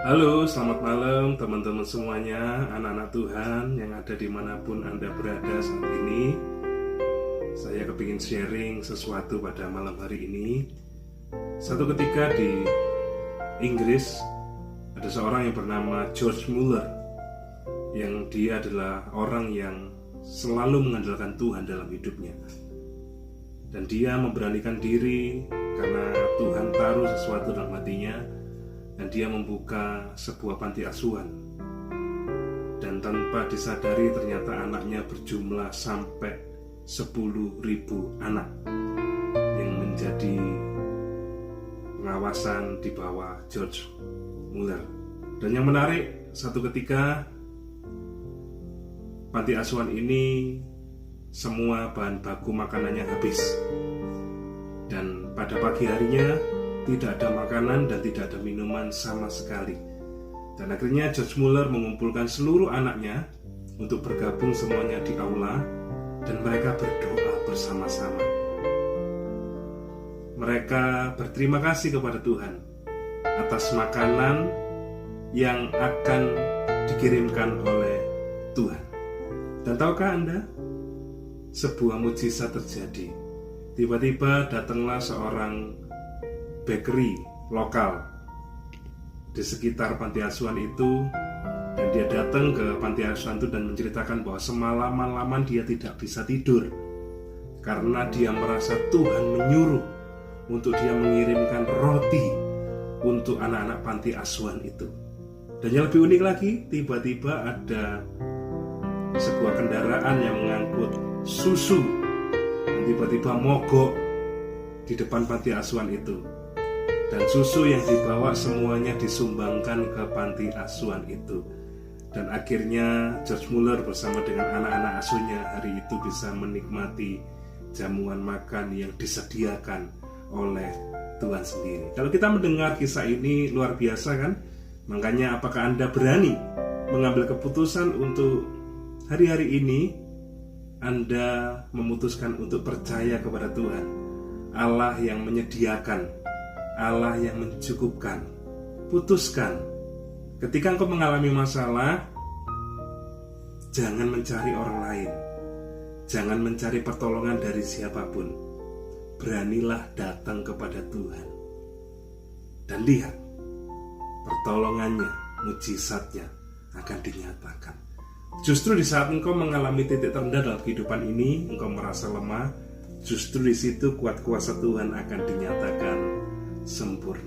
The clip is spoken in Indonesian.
Halo, selamat malam teman-teman semuanya, anak-anak Tuhan yang ada dimanapun Anda berada saat ini. Saya kepingin sharing sesuatu pada malam hari ini. Satu ketika di Inggris, ada seorang yang bernama George Muller, yang dia adalah orang yang selalu mengandalkan Tuhan dalam hidupnya. Dan dia memberanikan diri karena Tuhan taruh sesuatu dalam hatinya, dan dia membuka sebuah panti asuhan. Dan tanpa disadari ternyata anaknya berjumlah sampai 10.000 anak yang menjadi pengawasan di bawah George Muller. Dan yang menarik, satu ketika panti asuhan ini semua bahan baku makanannya habis. Dan pada pagi harinya tidak ada makanan dan tidak ada minuman sama sekali. Dan akhirnya George Muller mengumpulkan seluruh anaknya untuk bergabung semuanya di aula, dan mereka berdoa bersama-sama. Mereka berterima kasih kepada Tuhan atas makanan yang akan dikirimkan oleh Tuhan. Dan tahukah Anda, sebuah mukjizat terjadi. Tiba-tiba datanglah seorang bakery lokal di sekitar panti asuhan itu, dan dia datang ke panti asuhan itu dan menceritakan bahwa semalaman-laman dia tidak bisa tidur karena dia merasa Tuhan menyuruh untuk dia mengirimkan roti untuk anak-anak panti asuhan itu. Dan yang lebih unik lagi, tiba-tiba ada sebuah kendaraan yang mengangkut susu dan tiba-tiba mogok di depan panti asuhan itu. Dan susu yang dibawa semuanya disumbangkan ke panti asuhan itu. Dan akhirnya George Muller bersama dengan anak-anak asuhnya hari itu bisa menikmati jamuan makan yang disediakan oleh Tuhan sendiri. Kalau kita mendengar kisah ini luar biasa kan? Makanya apakah Anda berani mengambil keputusan untuk hari-hari ini Anda memutuskan untuk percaya kepada Tuhan, Allah yang menyediakan, Allah yang mencukupkan. Putuskan. Ketika engkau mengalami masalah, jangan mencari orang lain, jangan mencari pertolongan dari siapapun. Beranilah datang kepada Tuhan, dan lihat pertolongannya, mukjizatnya akan dinyatakan. Justru di saat engkau mengalami titik terendah dalam kehidupan ini, engkau merasa lemah, justru di situ kuat kuasa Tuhan akan dinyatakan sempurna.